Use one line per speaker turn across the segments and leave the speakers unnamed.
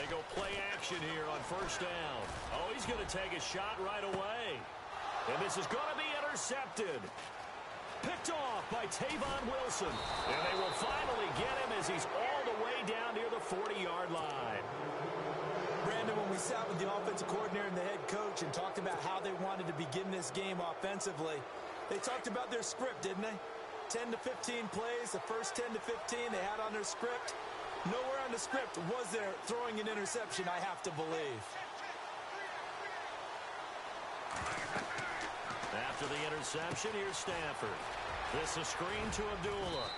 They go play action here on first down. Oh, he's going to take a shot right away. And this is going to be intercepted. Picked off by Tavon Wilson. And they will finally get him as he's all the way down near the 40-yard line.
Brandon, when we sat with the offensive coordinator and the head coach and talked about how they wanted to begin this game offensively, they talked about their script, didn't they? 10 to 15 plays, the first 10 to 15 they had on their script. Nowhere on the script was there throwing an interception, I have to believe.
After the interception, here's Stafford. This is screen to Abdullah.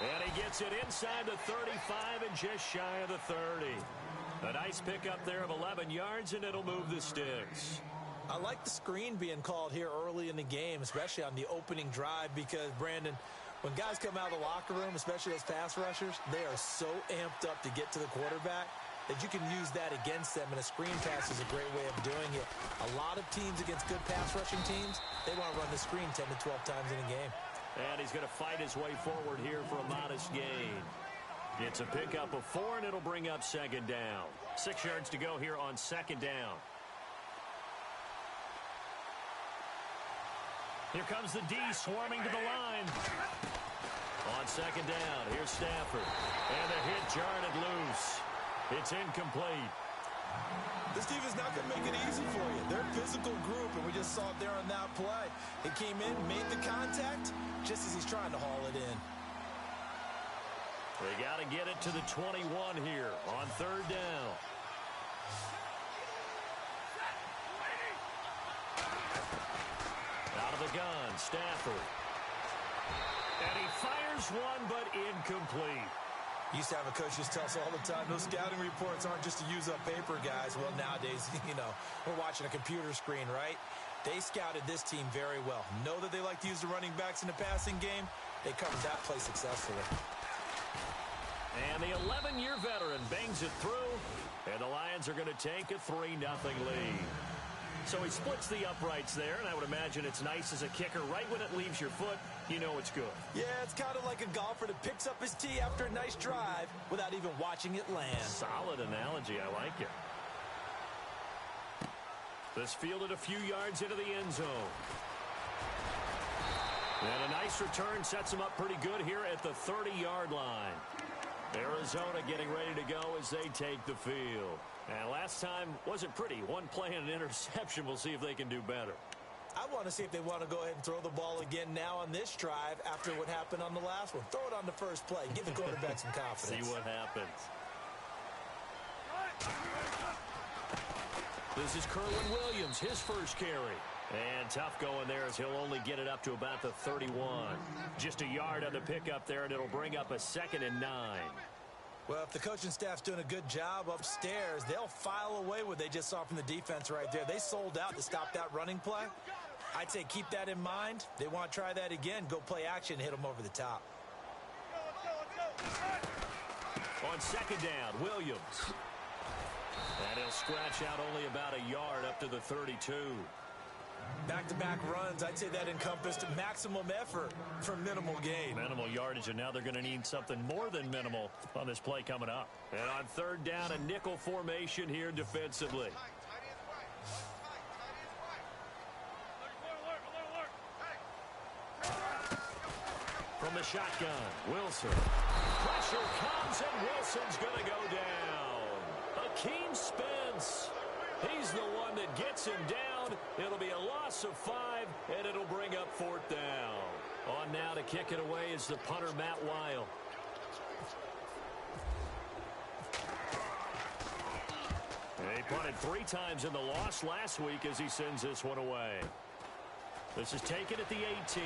And he gets it inside the 35 and just shy of the 30. A nice pickup there of 11 yards, and it'll move the sticks.
I like the screen being called here early in the game, especially on the opening drive, because, Brandon, when guys come out of the locker room, especially those pass rushers, they are so amped up to get to the quarterback that you can use that against them, and a screen pass is a great way of doing it. A lot of teams against good pass rushing teams, they want to run the screen 10 to 12 times in a game.
And he's going to fight his way forward here for a modest gain. It's a pickup of 4, and it'll bring up second down. 6 yards to go here on second down. Here comes the D swarming to the line. On second down, here's Stafford. And the hit jarred it loose. It's incomplete.
This defense not going to make it easy for you. They're a physical group, and we just saw it there on that play. He came in, made the contact, just as he's trying to haul it in.
They got to get it to the 21 here on third down. Out of the gun, Stafford. And he fires one, but incomplete.
Used to have a coach just tell us all the time, those scouting reports aren't just to use up paper, guys. Well, nowadays, we're watching a computer screen, right? They scouted this team very well. Know that they like to use the running backs in the passing game. They covered that play successfully.
And the 11-year veteran bangs it through, and the Lions are going to take a 3-0 lead. So he splits the uprights there, and I would imagine it's nice as a kicker. Right when it leaves your foot, you know it's good.
Yeah, it's kind of like a golfer that picks up his tee after a nice drive without even watching it land.
Solid analogy. I like it. This fielded a few yards into the end zone. And a nice return sets him up pretty good here at the 30-yard line. Arizona getting ready to go as they take the field. And last time wasn't pretty. One play and an interception. We'll see if they can do better.
I want to see if they want to go ahead and throw the ball again now on this drive after what happened on the last one. Throw it on the first play. Give the quarterback some confidence.
See what happens. This is Kerwin Williams, his first carry. And tough going there as he'll only get it up to about the 31. Just a yard on the pickup there, and it'll bring up a 2nd and 9.
Well, if the coaching staff's doing a good job upstairs, they'll file away what they just saw from the defense right there. They sold out to stop that running play. I'd say keep that in mind. They want to try that again. Go play action, hit them over the top.
On second down, Williams. And he'll scratch out only about a yard up to the 32.
Back-to-back runs, I'd say that encompassed maximum effort for minimal gain.
Minimal yardage, and now they're going to need something more than minimal on this play coming up. And on third down, a nickel formation here defensively. From the shotgun, Wilson. Pressure comes, and Wilson's going to go down. Akeem Spence. He's the one that gets him down. It'll be a loss of 5, and it'll bring up 4th down. On now to kick it away is the punter, Matt Weil. He punted 3 times in the loss last week as he sends this one away. This is taken at the 18.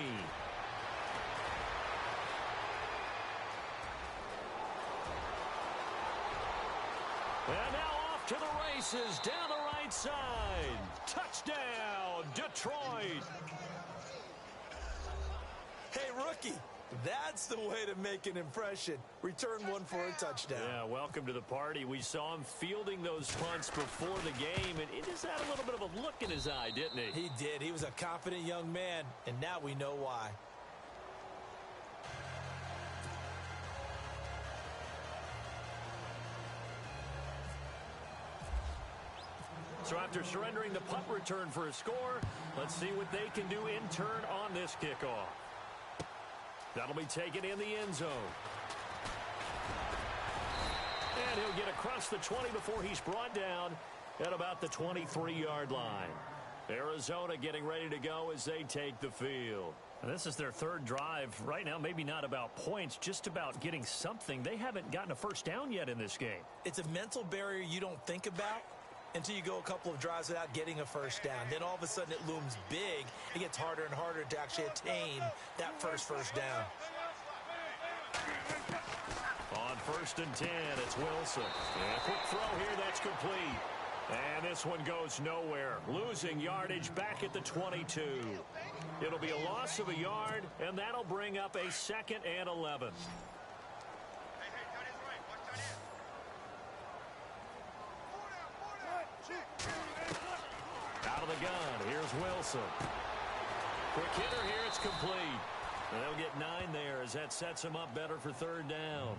And now off to the races down the right side. Touchdown, Detroit.
Hey, rookie, that's the way to make an impression. Return one for a touchdown.
Yeah, welcome to the party. We saw him fielding those punts before the game, and he just had a little bit of a look in his eye, didn't he?
He did. He was a confident young man, and now we know why.
So after surrendering the punt return for a score, let's see what they can do in turn on this kickoff. That'll be taken in the end zone. And he'll get across the 20 before he's brought down at about the 23-yard line. Arizona getting ready to go as they take the field.
And this is their third drive. Right now, maybe not about points, just about getting something. They haven't gotten a first down yet in this game.
It's a mental barrier you don't think about until you go a couple of drives without getting a first down. Then all of a sudden it looms big. It gets harder and harder to actually attain that first down.
On 1st and 10, it's Wilson. And a quick throw here, that's complete. And this one goes nowhere. Losing yardage back at the 22. It'll be a loss of a yard, and that'll bring up a 2nd and 11. Out of the gun, here's Wilson. Quick hitter here, it's complete. And they'll get 9 there as that sets them up better for 3rd down.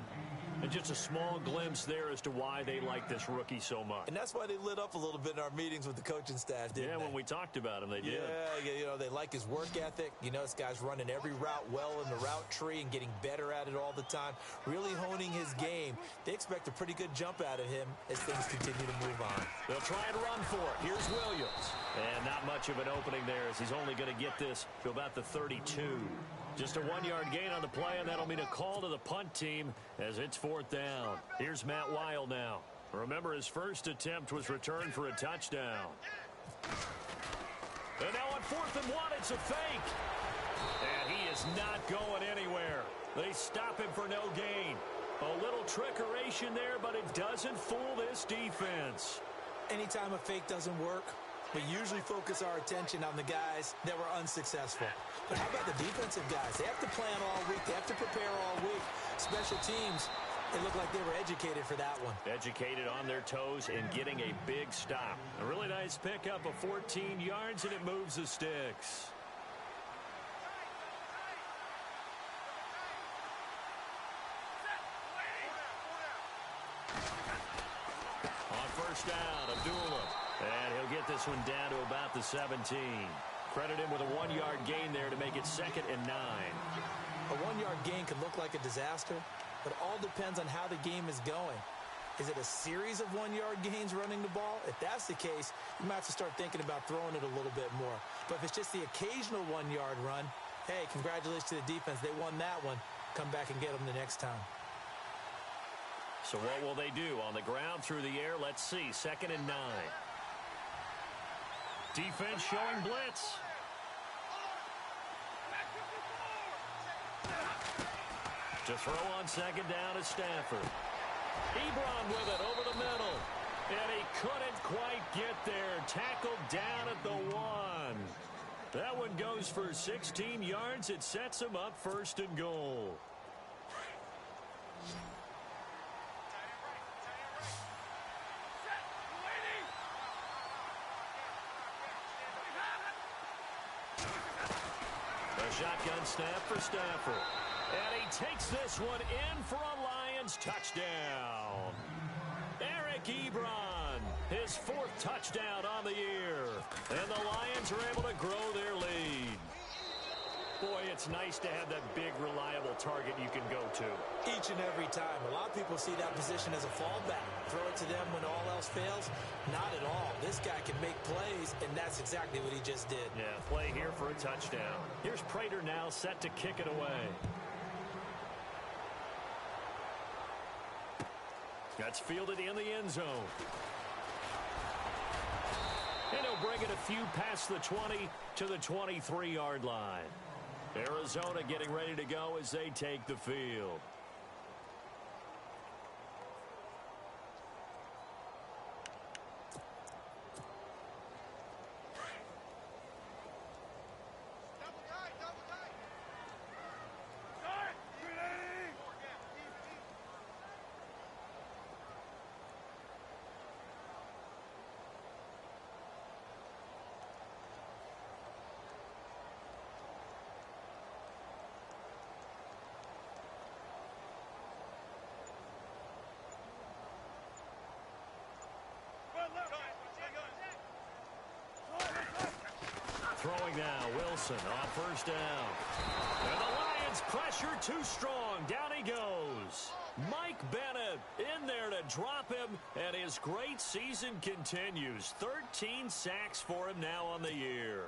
And just a small glimpse there as to why they like this rookie so much.
And that's why they lit up a little bit in our meetings with the coaching staff, didn't they?
Yeah, when we talked about him, they did.
Yeah, you know, they like his work ethic. You know, this guy's running every route well in the route tree and getting better at it all the time, really honing his game. They expect a pretty good jump out of him as things continue to move on.
They'll try and run for it. Here's Williams. And not much of an opening there as he's only going to get this to about the 32. Just a 1-yard gain on the play, and that'll mean a call to the punt team as it's 4th down. Here's Matt Weil now. Remember, his first attempt was returned for a touchdown. And now on 4th and 1, it's a fake. And he is not going anywhere. They stop him for no gain. A little trickeration there, but it doesn't fool this defense.
Anytime a fake doesn't work, we usually focus our attention on the guys that were unsuccessful. But how about the defensive guys? They have to plan all week. They have to prepare all week. Special teams, they look like they were educated for that one.
Educated on their toes and getting a big stop. A really nice pickup of 14 yards, and it moves the sticks. On 1st down, Abdullah. And he'll get this one down to about the 17. Credit him with a 1-yard gain there to make it 2nd and 9.
A 1-yard gain could look like a disaster, but it all depends on how the game is going. Is it a series of 1-yard gains running the ball? If that's the case, you might have to start thinking about throwing it a little bit more. But if it's just the occasional 1-yard run, hey, congratulations to the defense. They won that one. Come back and get them the next time.
So what will they do? On the ground, through the air, let's see. 2nd and 9. Defense showing blitz. To throw on 2nd down is Stafford. Ebron with it over the middle. And he couldn't quite get there. Tackled down at the 1. That one goes for 16 yards. It sets him up 1st and goal. Shotgun snap for Stafford. And he takes this one in for a Lions touchdown. Eric Ebron, his 4th touchdown on the year. And the Lions are able to grow their lead. Boy, it's nice to have that big, reliable target you can go to.
Each and every time. A lot of people see that position as a fallback. Throw it to them when all else fails. Not at all. This guy can make plays, and that's exactly what he just did.
Yeah, play here for a touchdown. Here's Prater now set to kick it away. That's fielded in the end zone. And he'll bring it a few past the 20 to the 23-yard line. Arizona getting ready to go as they take the field. Throwing now, Wilson on first down. And the Lions pressure too strong. Down he goes. Mike Bennett in there to drop him, and his great season continues. 13 sacks for him now on the year.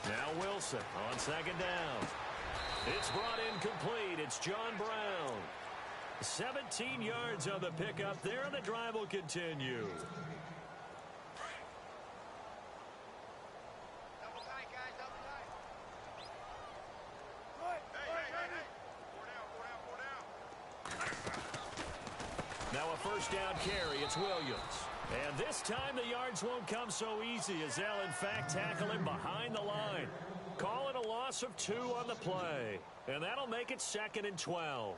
Now Wilson on second down. It's brought in complete. It's John Brown. 17 yards on the pickup there, and the drive will continue. Now a first down carry. It's Williams. And this time the yards won't come so easy as they'll in fact tackle him behind the line. Call it a loss of 2 on the play. And that'll make it 2nd and 12.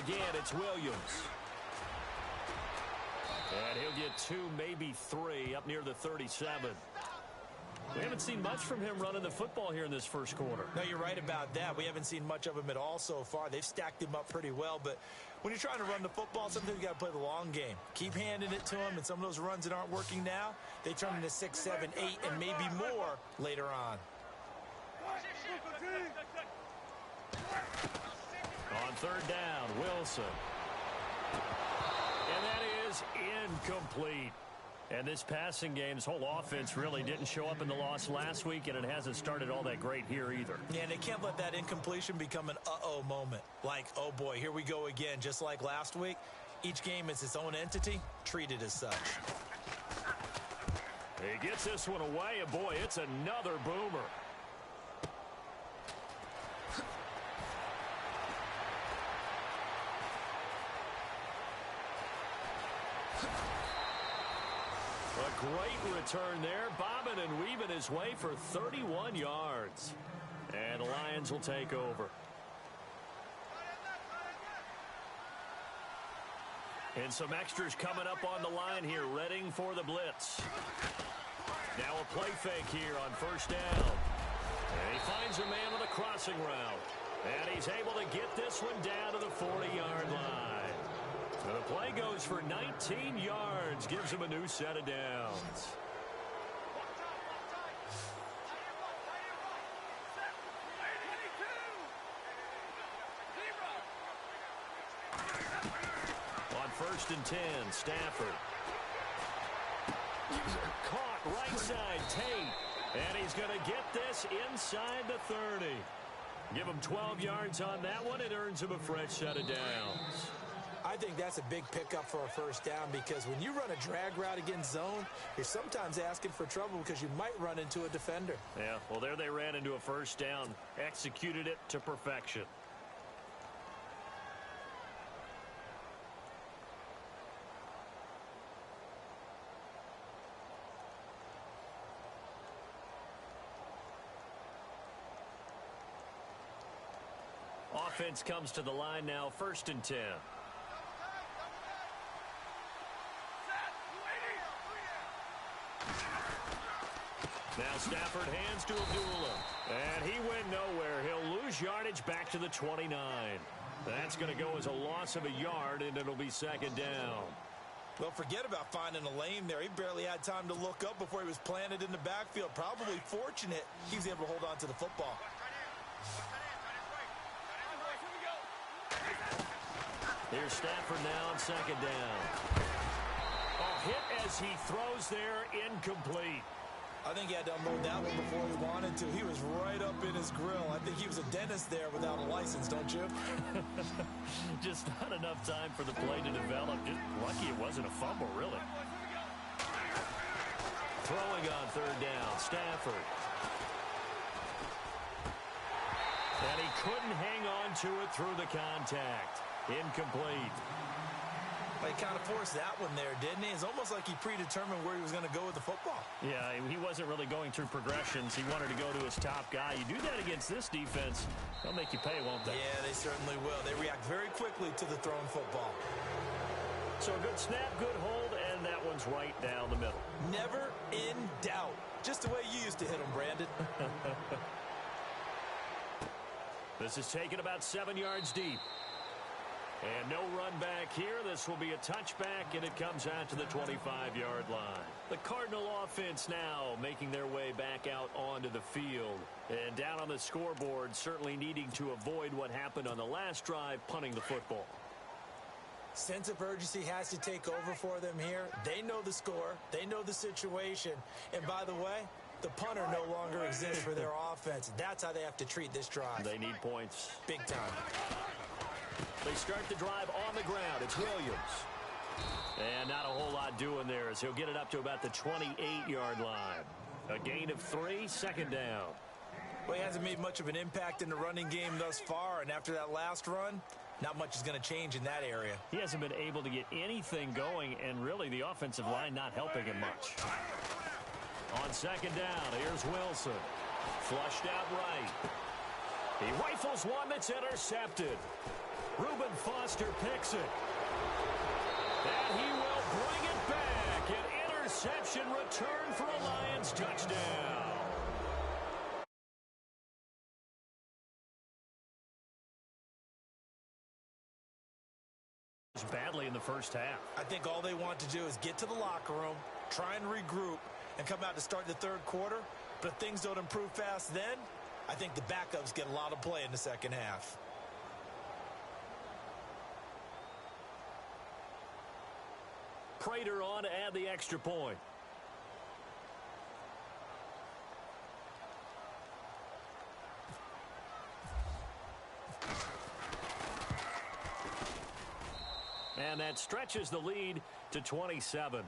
Again, it's Williams. And he'll get 2, maybe 3, up near the 37. We haven't seen much from him running the football here in this first quarter.
No, you're right about that. We haven't seen much of him at all so far. They've stacked him up pretty well, but when you're trying to run the football, sometimes you got to play the long game. Keep handing it to him, and some of those runs that aren't working now, they turn into 6, 7, 8, and maybe more later on.
On third down, Wilson. And that is incomplete. And this passing game's whole offense really didn't show up in the loss last week, and it hasn't started all that great here either.
Yeah, and they can't let that incompletion become an uh-oh moment. Like, oh boy, here we go again, just like last week. Each game is its own entity, treated as such.
He gets this one away, and boy, it's another boomer. A great return there, bobbing and weaving his way for 31 yards. And the Lions will take over. And some extras coming up on the line here, readying for the blitz. Now a play fake here on first down. And he finds a man with a crossing route. And he's able to get this one down to the 40-yard line. So the play goes for 19 yards, gives him a new set of downs. On first and 10, Stafford. Caught right side, Tate. And he's going to get this inside the 30. Give him 12 yards on that one. It earns him a fresh set of downs.
I think that's a big pickup for a first down because when you run a drag route against zone, you're sometimes asking for trouble because you might run into a defender.
Yeah, well, there they ran into a first down, executed it to perfection. Offense comes to the line now, first and 10. Now Stafford hands to Abdullah. And he went nowhere. He'll lose yardage back to the 29. That's going to go as a loss of a yard, and it'll be second down.
Well, forget about finding a lane there. He barely had time to look up before he was planted in the backfield. Probably fortunate he was able to hold on to the football.
Here's Stafford now on second down. A hit as he throws there, incomplete.
I think he had to unload that one before he wanted to. He was right up in his grill. I think he was a dentist there without a license, don't you?
Just not enough time for the play to develop. Just lucky it wasn't a fumble, really.
Throwing on third down, Stafford. And he couldn't hang on to it through the contact. Incomplete.
He kind of forced that one there, didn't he? It's almost like he predetermined where he was going to go with the football.
Yeah, he wasn't really going through progressions. He wanted to go to his top guy. You do that against this defense, they'll make you pay, won't they?
Yeah, they certainly will. They react very quickly to the thrown football.
So a good snap, good hold, and that one's right down the middle.
Never in doubt. Just the way you used to hit them, Brandon.
This is taken about 7 yards deep. And no run back here. This will be a touchback, and it comes out to the 25-yard line. The Cardinal offense now making their way back out onto the field. And down on the scoreboard, certainly needing to avoid what happened on the last drive, punting the football.
Sense of urgency has to take over for them here. They know the score. They know the situation. And by the way, the punter no longer exists for their offense. That's how they have to treat this drive.
They need points.
Big time.
They start the drive on the ground. It's Williams. And not a whole lot doing there as he'll get it up to about the 28-yard line. A gain of 3, second down.
Well, he hasn't made much of an impact in the running game thus far, and after that last run, not much is going to change in that area.
He hasn't been able to get anything going, and really the offensive line not helping him much.
On second down, here's Wilson. Flushed out right. He rifles one that's intercepted. Reuben Foster picks it. And he will bring it back. An interception return for a Lions touchdown.
Badly in the first half.
I think all they want to do is get to the locker room, try and regroup, and come out to start the third quarter. But if things don't improve fast then, I think the backups get a lot of play in the second half.
Prater on to add the extra point. And that stretches the lead to 27.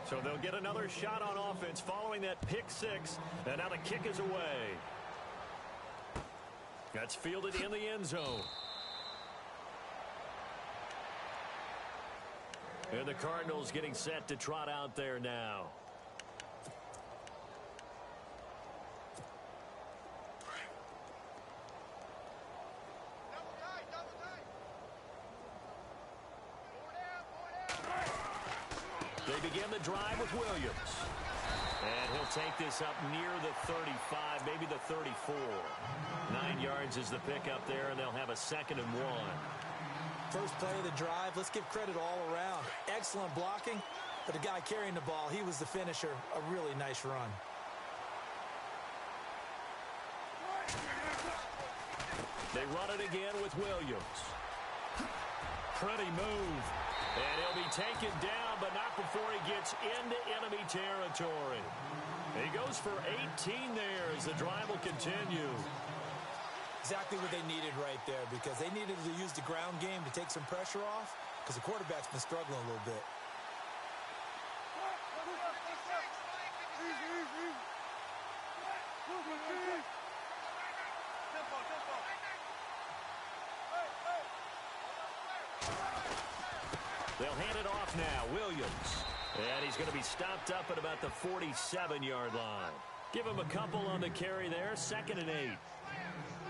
So they'll get another shot on offense following that pick six. And now the kick is away. That's fielded in the end zone. And the Cardinals getting set to trot out there now. They begin the drive with Williams. And he'll take this up near the 35, maybe the 34. 9 yards is the pickup there, and they'll have a 2nd and 1.
First play of the drive, let's give credit all around. Excellent blocking, but the guy carrying the ball, he was the finisher. A really nice run.
They run it again with Williams. Pretty move. And he'll be taken down, but not before he gets into enemy territory. He goes for 18 there as the drive will continue.
Exactly what they needed right there, because they needed to use the ground game to take some pressure off, because the quarterback's been struggling a little bit.
They'll hand it off now, Williams. And he's going to be stopped up at about the 47-yard line. Give him a couple on the carry there, 2nd and 8.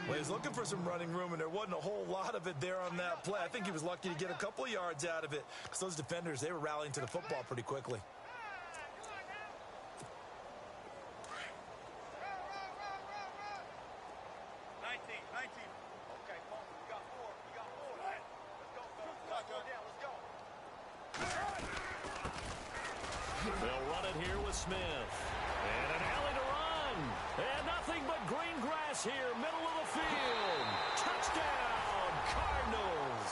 Well, he was looking for some running room, and there wasn't a whole lot of it there on that play. I think he was lucky to get a couple of yards out of it, because those defenders, they were rallying to the football pretty quickly.
They'll run it here with Smith. And an alley to run. And nothing but green grass here, middle of the field. Touchdown, Cardinals.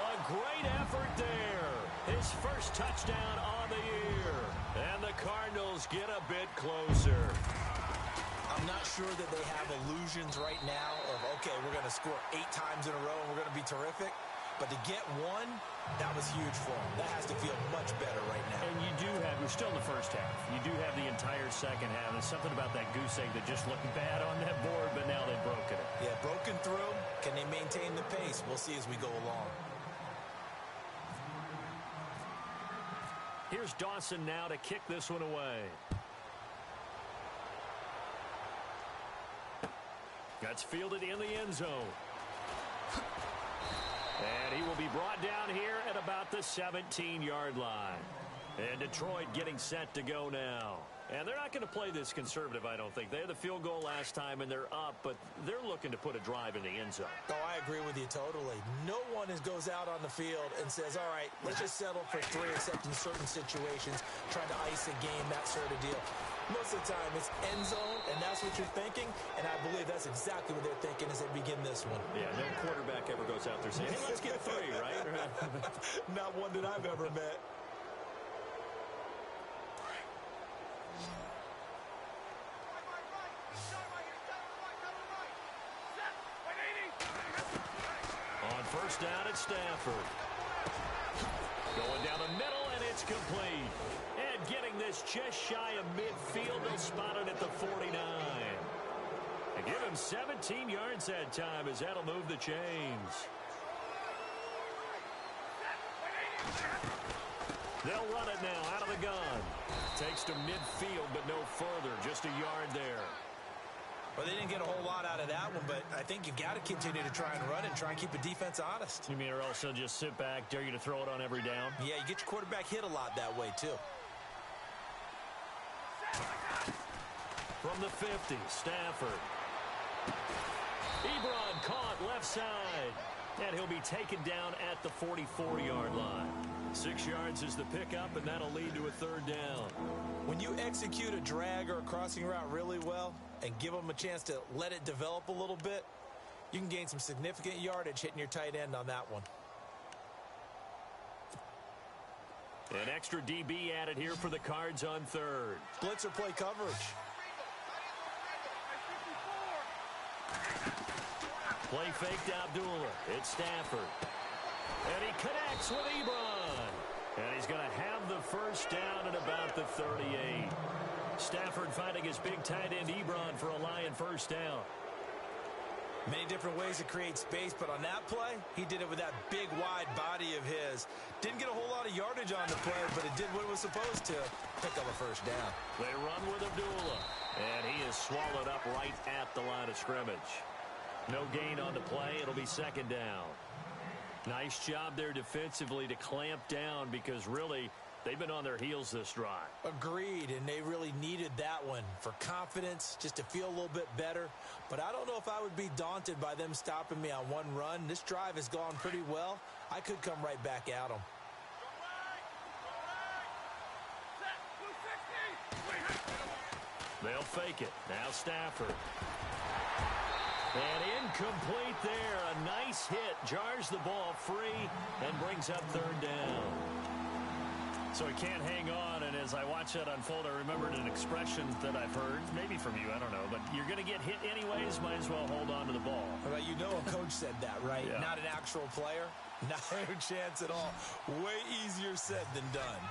A great effort there. His first touchdown on the year. And the Cardinals get a bit closer.
I'm not sure that they have illusions right now of, okay, we're going to score 8 times in a row and we're going to be terrific. But to get one, that was huge for him. That has to feel much better right now.
And you do have, we're still in the first half. You do have the entire second half. There's something about that goose egg that just looked bad on that board, but now they've broken it.
Yeah, broken through. Can they maintain the pace? We'll see as we go along.
Here's Dawson now to kick this one away. That's fielded in the end zone. And he will be brought down here at about the 17-yard line. And Detroit getting set to go now. And they're not going to play this conservative, I don't think. They had the field goal last time, and they're up, but they're looking to put a drive in the end zone.
Oh, I agree with you totally. No one goes out on the field and says, all right, let's just settle for 3, except in certain situations, trying to ice a game, that sort of deal. Most of the time, it's end zone, and that's what you're thinking, and I believe that's exactly what they're thinking as they begin this one.
Yeah, no quarterback ever goes out there saying, hey, let's get 3, right?
Not one that I've ever met.
On first down at Stafford. Going down the middle, and it's complete. And getting this just shy of midfield, they'll spot it at the 49. And give him 17 yards that time, as that'll move the chains. They'll run it now out of the gun. Takes to midfield, but no further. Just a yard there.
Well, they didn't get a whole lot out of that one, but I think you've got to continue to try and run and try and keep the defense honest.
You mean or else they'll just sit back, dare you to throw it on every down?
Yeah, you get your quarterback hit a lot that way, too.
From the 50, Stafford. Ebron caught left side. And he'll be taken down at the 44-yard line. 6 yards is the pickup, and that'll lead to a third down.
When you execute a drag or a crossing route really well and give them a chance to let it develop a little bit, you can gain some significant yardage hitting your tight end on that one.
An extra DB added here for the Cards on third.
Blitzer play coverage.
Play fake to Abdullah. It's Stafford. And he connects with Ebron. And he's going to have the first down at about the 38. Stafford finding his big tight end Ebron for a Lion first down.
Many different ways to create space, but on that play, he did it with that big, wide body of his. Didn't get a whole lot of yardage on the play, but it did what it was supposed to. Pick up a first down.
They run with Abdullah. And he is swallowed up right at the line of scrimmage. No gain on the play. It'll be second down. Nice job there defensively to clamp down because really they've been on their heels this drive.
Agreed, and they really needed that one for confidence, just to feel a little bit better. But I don't know if I would be daunted by them stopping me on one run. This drive has gone pretty well. I could come right back at them.
They'll fake it. Now Stafford. And incomplete there. A nice hit. Jars the ball free and brings up third down.
So he can't hang on, and as I watch that unfold, I remembered an expression that I've heard, maybe from you, I don't know, but you're going to get hit anyways, might as well hold on to the ball.
Well, you know a coach said that, right?
Yeah.
Not an actual player. Not a chance at all. Way easier said than done.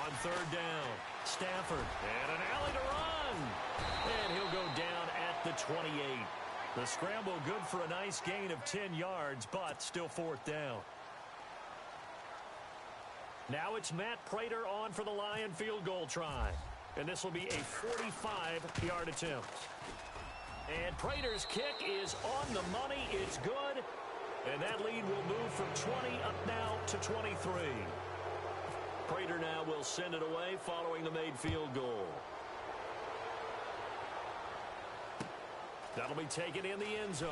On third down, Stafford. And an alley to run. And he'll go down at the 28. The scramble good for a nice gain of 10 yards, but still fourth down. Now it's Matt Prater on for the Lion field goal try. And this will be a 45-yard attempt. And Prater's kick is on the money. It's good. And that lead will move from 20 up now to 23. Prater now will send it away following the made field goal. That'll be taken in the end zone.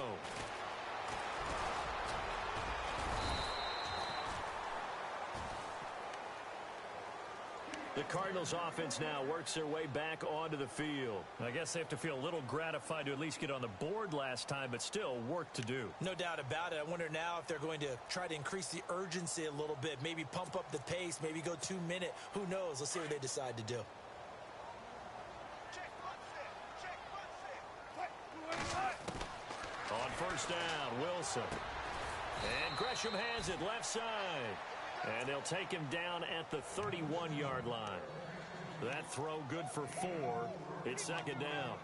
The Cardinals offense now works their way back onto the field.
I guess they have to feel a little gratified to at least get on the board last time, but still work to do.
No doubt about it. I wonder now if they're going to try to increase the urgency a little bit, maybe pump up the pace, maybe go 2-minute. Who knows? Let's see what they decide to do.
first down. Wilson. And Gresham has it left side. And they'll take him down at the 31-yard line. That throw good for 4. It's second down.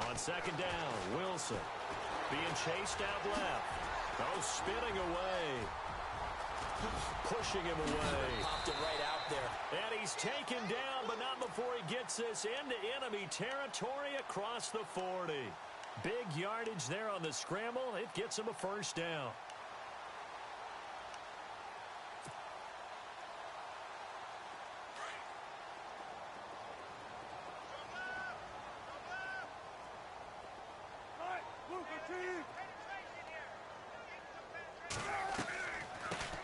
On second down, Wilson being chased out left. Oh, spinning away. Pushing him away.
Popped it right out there.
And he's taken down, but not before he gets this into enemy territory across the 40. Big yardage there on the scramble. It gets him a first down.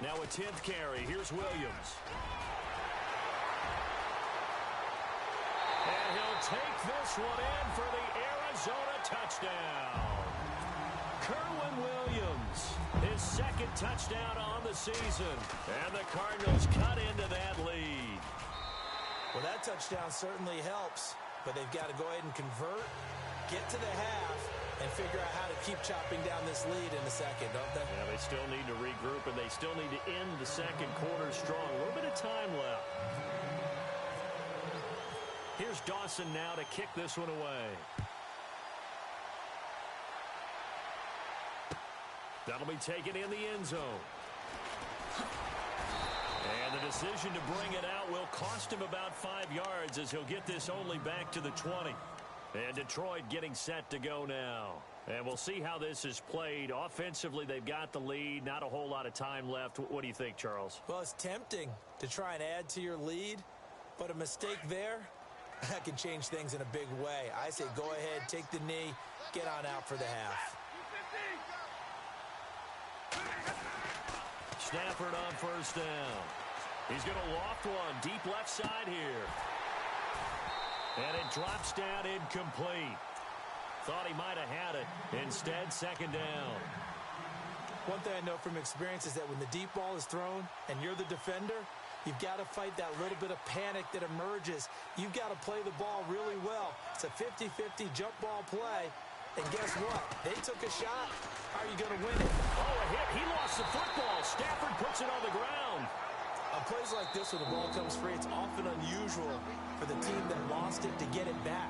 Now a 10th carry. Here's Williams. And he'll take this one in for the Arizona touchdown. Kerwin Williams, his second touchdown on the season. And the Cardinals cut into that lead.
Well, that touchdown certainly helps, but they've got to go ahead and convert, get to the half, and figure out how to keep chopping down this lead in the second, don't they?
Yeah, they still need to regroup, and they still need to end the second quarter strong. A little bit of time left. Here's Dawson now to kick this one away. That'll be taken in the end zone. And the decision to bring it out will cost him about 5 yards as he'll get this only back to the 20. And Detroit getting set to go now. And we'll see how this is played. Offensively, they've got the lead. Not a whole lot of time left. What do you think, Charles?
Well, it's tempting to try and add to your lead, but a mistake there, that can change things in a big way. I say go ahead, take the knee, get on out for the half.
Stafford on first down. He's going to loft one deep left side here. And it drops down incomplete. Thought he might have had it. Instead, second down.
One thing I know from experience is that when the deep ball is thrown and you're the defender, you've got to fight that little bit of panic that emerges. You've got to play the ball really well. It's a 50-50 jump ball play. And guess what? They took a shot. How are you going to win it?
Oh, a hit. He lost the football. Stafford puts it on the ground.
On plays like this where the ball comes free, it's often unusual for the team that lost it to get it back.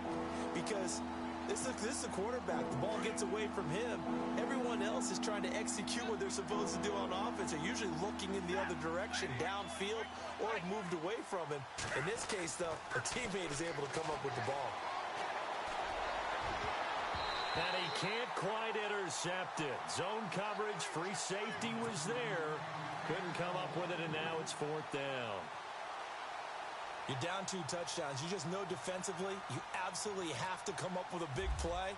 Because this is a quarterback. The ball gets away from him. Everyone else is trying to execute what they're supposed to do on offense. They're usually looking in the other direction, downfield, or have moved away from him. In this case, though, a teammate is able to come up with the ball.
And he can't quite intercept it. Zone coverage, free safety was there. Couldn't come up with it, and now it's fourth down.
You're down 2 touchdowns. You just know defensively you absolutely have to come up with a big play.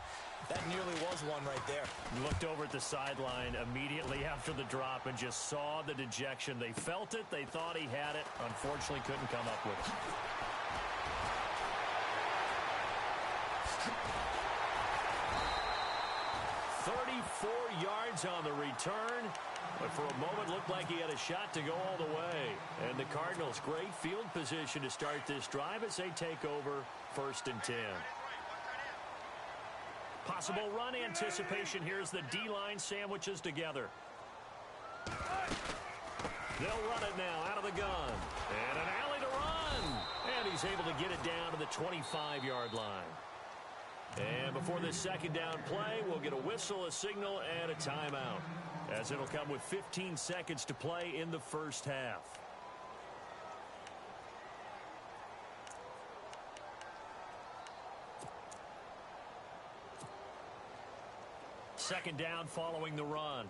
That nearly was one right there.
Looked over at the sideline immediately after the drop and just saw the dejection. They felt it. They thought he had it. Unfortunately, couldn't come up with it.
Yards on the return, but for a moment looked like he had a shot to go all the way. And the Cardinals, great field position to start this drive as they take over 1st and 10. Possible run anticipation. Here's the D-line sandwiches together. They'll run it now out of the gun. And an alley to run. And he's able to get it down to the 25-yard line. And before this second down play, we'll get a whistle, a signal, and a timeout, as it'll come with 15 seconds to play in the first half. Second down following the run.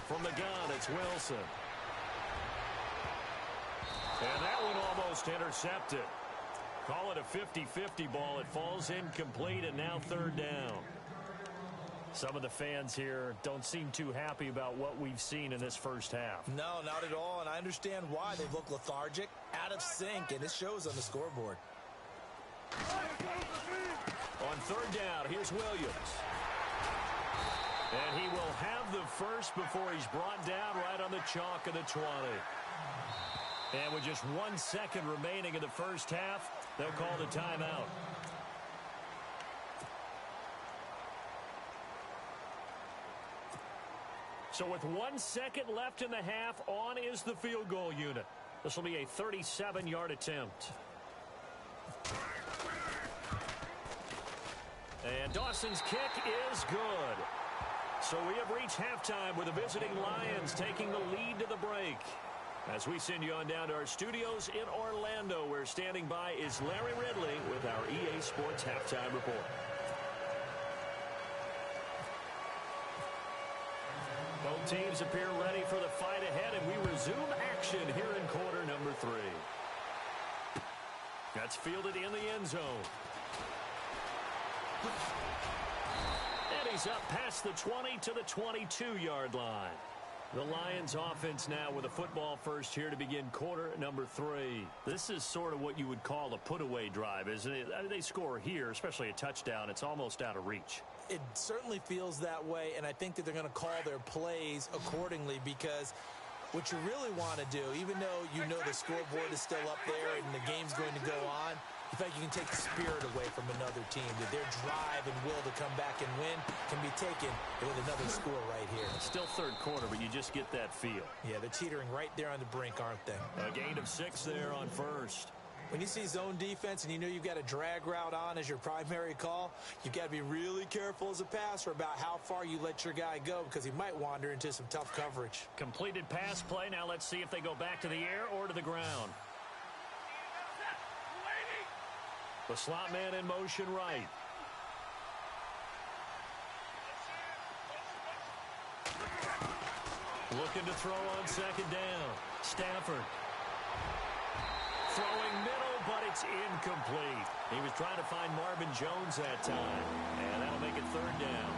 From the gun, it's Wilson. And that one almost intercepted. Call it a 50-50 ball. It falls incomplete, and now third down. Some of the fans here don't seem too happy about what we've seen in this first half.
No, not at all, and I understand why. They look lethargic, out of sync, and it shows on the scoreboard.
On third down, here's Williams. And he will have the first before he's brought down right on the chalk of the 20. And with just 1 second remaining in the first half, they'll call the timeout. So with 1 second left in the half, on is the field goal unit. This will be a 37-yard attempt. And Dawson's kick is good. So we have reached halftime with the visiting Lions taking the lead to the break. As we send you on down to our studios in Orlando, where standing by is Larry Ridley with our EA Sports Halftime Report. Both teams appear ready for the fight ahead, and we resume action here in quarter number 3. That's fielded in the end zone. And he's up past the 20 to the 22-yard line. The Lions offense now with a football first here to begin quarter number 3. This is sort of what you would call a put-away drive, isn't it? I mean, they score here, especially a touchdown. It's almost out of reach.
It certainly feels that way, and I think that they're going to call their plays accordingly, because what you really want to do, even though you know the scoreboard is still up there and the game's going to go on, in fact, you can take the spirit away from another team. That their drive and will to come back and win can be taken with another score right here.
It's still third quarter, but you just get that feel.
Yeah, they're teetering right there on the brink, aren't they?
A gain of 6 there on first.
When you see zone defense and you know you've got a drag route on as your primary call, you've got to be really careful as a passer about how far you let your guy go, because he might wander into some tough coverage.
Completed pass play. Now let's see if they go back to the air or to the ground. The slot man in motion right. Looking to throw on second down. Stafford. Throwing middle, but it's incomplete. He was trying to find Marvin Jones that time, and that'll make it third down.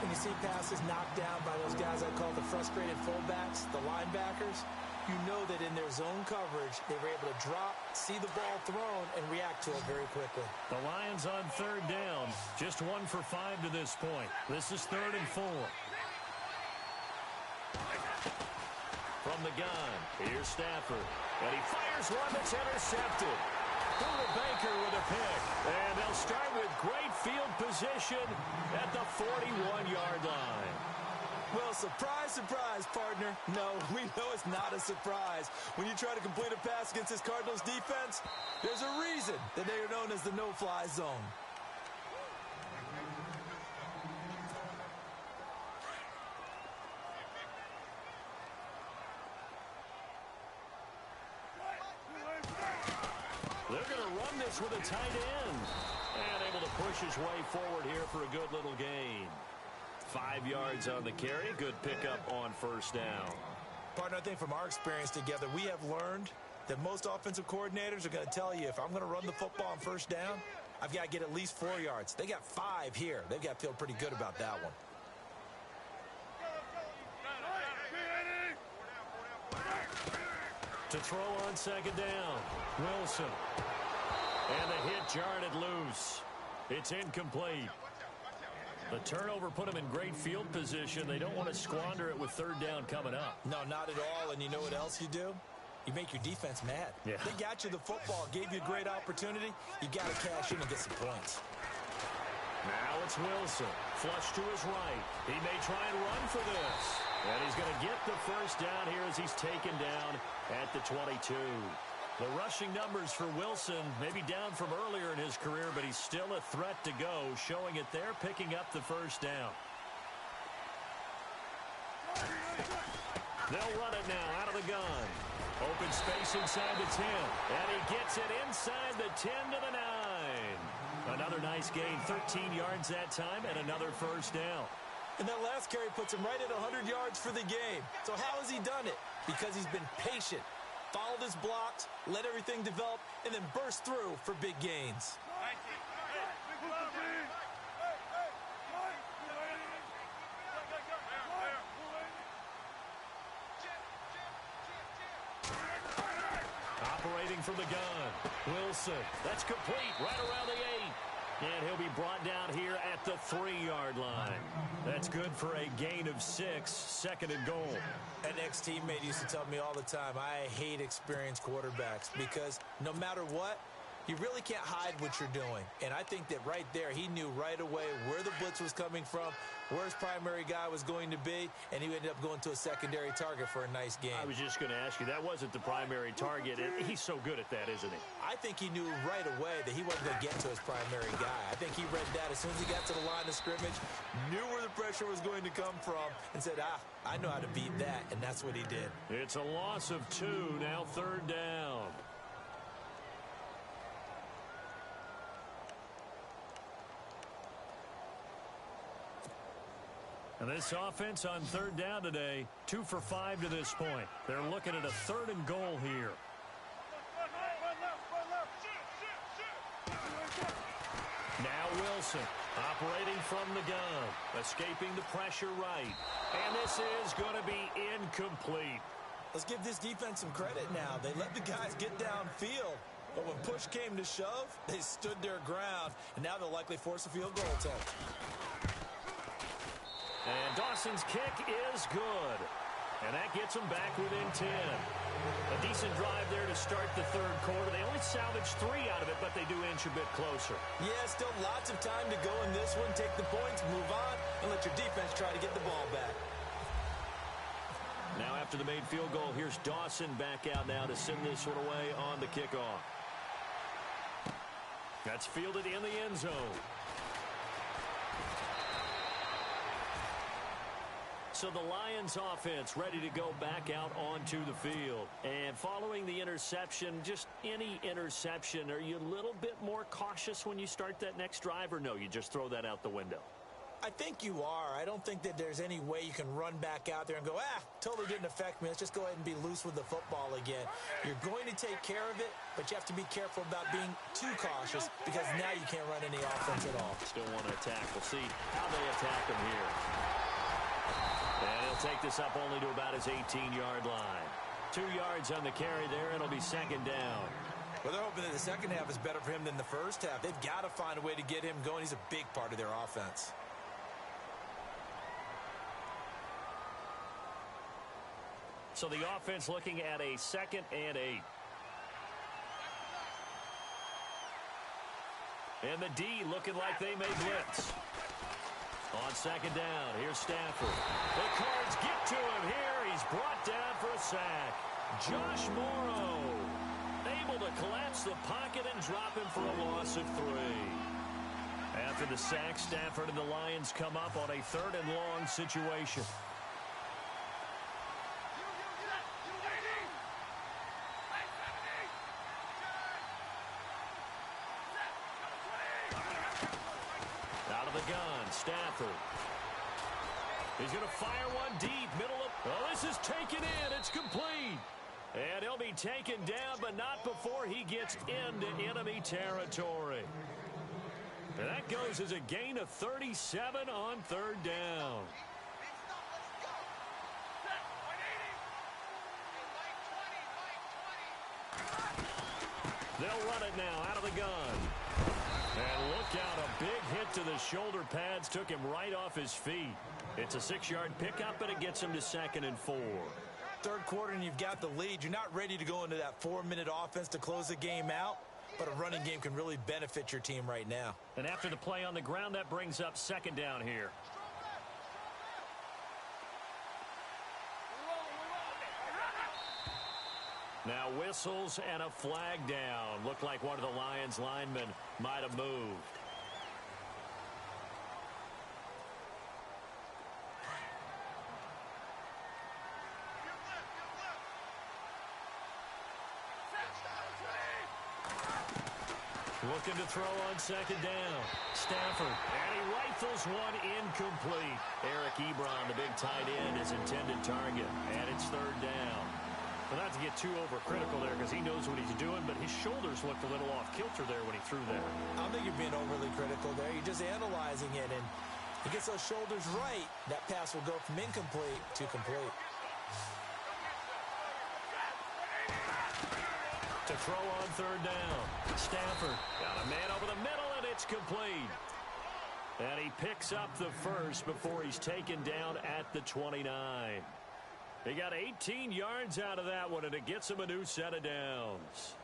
When you see passes knocked down by those guys I call the frustrated fullbacks, the linebackers, you know that in their zone coverage, they were able to drop, see the ball thrown, and react to it very quickly.
The Lions on third down. Just 1 for 5 to this point. This is 3rd and 4. From the gun, here's Stafford. And he fires one that's intercepted. Buda Baker with a pick. And they'll start with great field position at the 41-yard line.
Well, surprise, surprise, partner. No, we know it's not a surprise. When you try to complete a pass against this Cardinals defense, there's a reason that they are known as the no-fly zone.
They're going to run this with a tight end. And able to push his way forward here for a good little gain. 5 yards on the carry. Good pickup on first down.
Partner, I think from our experience together, we have learned that most offensive coordinators are going to tell you, if I'm going to run the football on first down, I've got to get at least 4 yards. They got 5 here. They've got to feel pretty good about that one.
To throw on second down, Wilson. And the hit jarred it loose. It's incomplete. The turnover put them in great field position. They don't want to squander it with third down coming up.
No, not at all. And you know what else you do? You make your defense mad.
Yeah.
They got you the football, gave you a great opportunity. You got to cash in and get some points.
Now it's Wilson. Flush to his right. He may try and run for this. And he's going to get the first down here as he's taken down at the 22. The rushing numbers for Wilson may be down from earlier in his career, but he's still a threat to go, showing it there, picking up the first down. They'll run it now out of the gun. Open space inside the 10. And he gets it inside the 10 to the 9. Another nice gain, 13 yards that time, and another first down.
And that last carry puts him right at 100 yards for the game. So how has he done it? Because he's been patient, followed his blocks, let everything develop, and then burst through for big gains.
operating from the gun. Wilson, that's complete right around the 8. And he'll be brought down here at the 3-yard line. That's good for a gain of 6, second and goal.
An ex-teammate used to tell me all the time, I hate experienced quarterbacks because no matter what, you really can't hide what you're doing. And I think that right there, he knew right away where the blitz was coming from, where his primary guy was going to be, and he ended up going to a secondary target for a nice game.
I was just going to ask you, that wasn't the primary target. He's so good at that, isn't he?
I think he knew right away that he wasn't going to get to his primary guy. I think he read that as soon as he got to the line of scrimmage, knew where the pressure was going to come from, and said, I know how to beat that, and that's what he did.
It's a loss of 2, now 3rd down. And this offense on 3rd down today, 2 for 5 to this point. They're looking at a 3rd and goal here. Now Wilson operating from the gun, escaping the pressure right. And this is going to be incomplete.
Let's give this defense some credit now. They let the guys get downfield. But when push came to shove, they stood their ground. And now they'll likely force a field goal attempt.
And Dawson's kick is good. And that gets them back within 10. A decent drive there to start the 3rd quarter. They only salvaged 3 out of it, but they do inch a bit closer.
Yeah, still lots of time to go in this one. Take the points, move on, and let your defense try to get the ball back.
Now after the made field goal, here's Dawson back out now to send this one away on the kickoff. That's fielded in the end zone. So the Lions offense ready to go back out onto the field. And following the interception, just any interception, are you a little bit more cautious when you start that next drive, or no, you just throw that out the window?
I think you are. I don't think that there's any way you can run back out there and go, totally didn't affect me. Let's just go ahead and be loose with the football again. You're going to take care of it, but you have to be careful about being too cautious because now you can't run any offense at all.
Still want to attack. We'll see how they attack him here. And he'll take this up only to about his 18-yard line. 2 yards on the carry there. It'll be 2nd down.
Well, they're hoping that the second half is better for him than the first half. They've got to find a way to get him going. He's a big part of their offense.
So the offense looking at a 2nd and 8. And the D looking like they may blitz. On 2nd down, here's Stafford. The Cards get to him here. He's brought down for a sack. Josh Morrow able to collapse the pocket and drop him for a loss of 3. After the sack, Stafford and the Lions come up on a 3rd and long situation. Out of the gun, Stafford. He's going to fire one deep, middle of... Oh, this is taken in. It's complete. And he'll be taken down, but not before he gets into enemy territory. And that goes as a gain of 37 on 3rd down. They'll run it now out of the gun. And look out, a big hit to the shoulder pads took him right off his feet. It's a 6-yard pickup, and it gets him to 2nd and 4.
3rd quarter, and you've got the lead. You're not ready to go into that 4-minute offense to close the game out, but a running game can really benefit your team right now.
And after the play on the ground, that brings up 2nd down here. Now whistles and a flag down. Looked like one of the Lions linemen might have moved. Looking to throw on 2nd down. Stafford, and he rifles one incomplete. Eric Ebron, the big tight end, his intended target, and it's 3rd down. Well, not to get too overcritical there because he knows what he's doing, but his shoulders looked a little off kilter there when he threw there.
I don't think you're being overly critical there. You're just analyzing it, and he gets those shoulders right. That pass will go from incomplete to complete.
To throw on third down. Stafford got a man over the middle, and it's complete. And he picks up the first before he's taken down at the 29. He got 18 yards out of that one, and it gets him a new set of downs.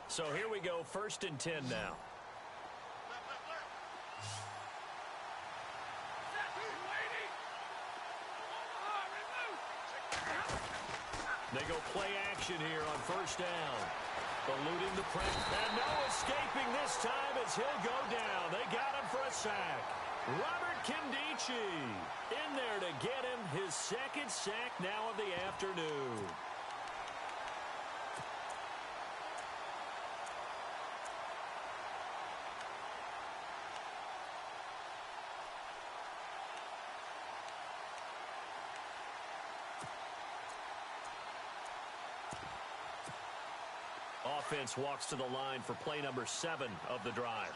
So here we go, 1st and 10 now. They go play action here on 1st down. Eluding the pressure. And no escaping this time as he'll go down. They got him for a sack. Robert Kimdichie in there to get him his 2nd sack now of the afternoon. Offense walks to the line for play number 7 of the drive.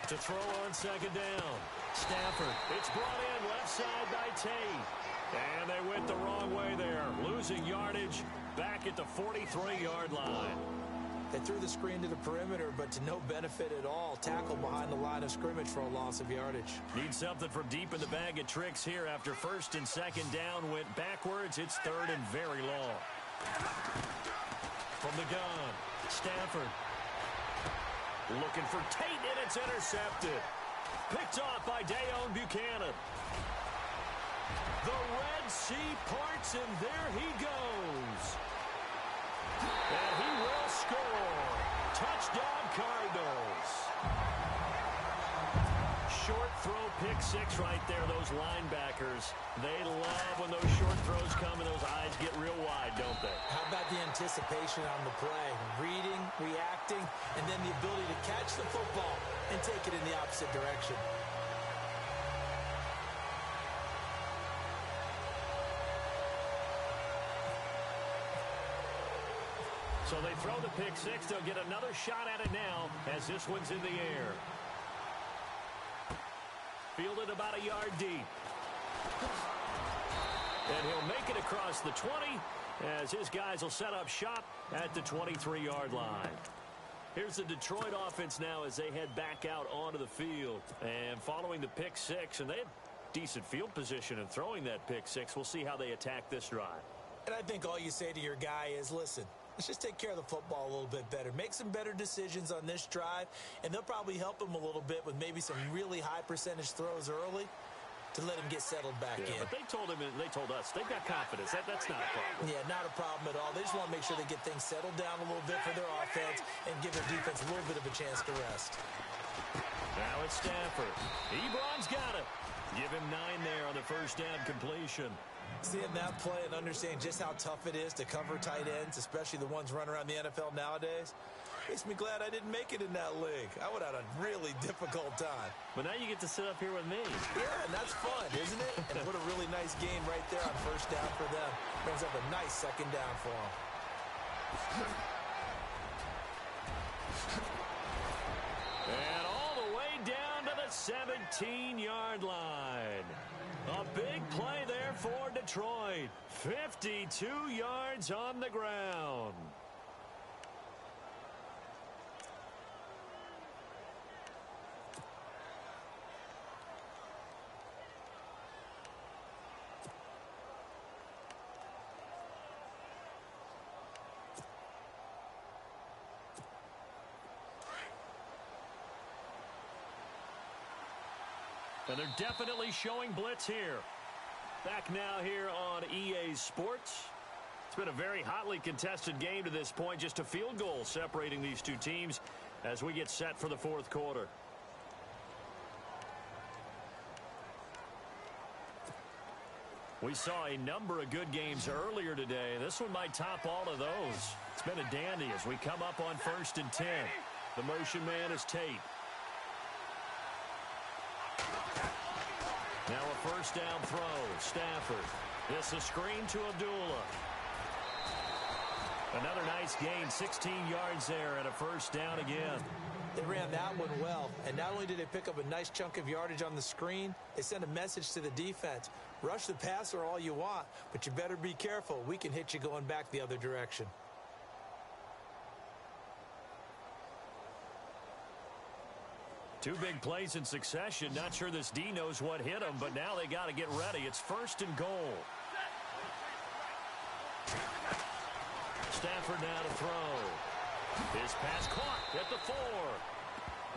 To throw on 2nd down. Stafford. It's brought in left side by Tate. And they went the wrong way there. Losing yardage back at the 43-yard line.
They threw the screen to the perimeter, but to no benefit at all. Tackle behind the line of scrimmage for a loss of yardage.
Need something from deep in the bag of tricks here after 1st and 2nd down went backwards. It's 3rd and very long. From the gun, Stafford. Looking for Tate, and it's intercepted. Picked off by Dayon Buchanan. The Red Sea parts, and there he goes. And he will score. Touchdown, Cardinals. Short throw, pick 6 right there. Those linebackers, they love when those short throws come and those eyes get real wide, don't they?
How about the anticipation on the play? Reading, reacting, and then the ability to catch the football and take it in the opposite direction.
So they throw the pick 6. They'll get another shot at it now as this one's in the air. Fielded about a yard deep. And he'll make it across the 20 as his guys will set up shop at the 23-yard line. Here's the Detroit offense now as they head back out onto the field. And following the pick 6, and they had decent field position in throwing that pick 6. We'll see how they attack this drive.
And I think all you say to your guy is, listen, let's just take care of the football a little bit better. Make some better decisions on this drive, and they'll probably help him a little bit with maybe some really high percentage throws early to let him get settled back in.
But they told him, and they told us, they've got confidence. That's not a problem.
Yeah, not a problem at all. They just want to make sure they get things settled down a little bit for their offense and give their defense a little bit of a chance to rest.
Now it's Stafford. Ebron's got it. Give him 9 there on the 1st down completion.
Seeing that play and understanding just how tough it is to cover tight ends, especially the ones running around the NFL nowadays, makes me glad I didn't make it in that league. I would have had a really difficult time.
But now you get to sit up here with me.
Yeah, and that's fun, isn't it? And what a really nice game right there on 1st down for them. Brings up a nice 2nd down for them.
And all the way down to the 17-yard line. A big play there for Detroit. 52 yards on the ground. And they're definitely showing blitz here. Back now here on EA Sports. It's been a very hotly contested game to this point. Just a field goal separating these two teams as we get set for the 4th quarter. We saw a number of good games earlier today. This one might top all of those. It's been a dandy as we come up on 1st and 10. The motion man is Tate. Now a 1st down throw. Stafford. This a screen to Abdullah. Another nice gain, 16 yards there and a first down again.
They ran that one well, and not only did they pick up a nice chunk of yardage on the screen, they sent a message to the defense. Rush the passer all you want, but you better be careful. We can hit you going back the other direction.
Two big plays in succession. Not sure this D knows what hit him, but now they got to get ready. It's first and goal. Stafford now to throw. His pass caught at the 4.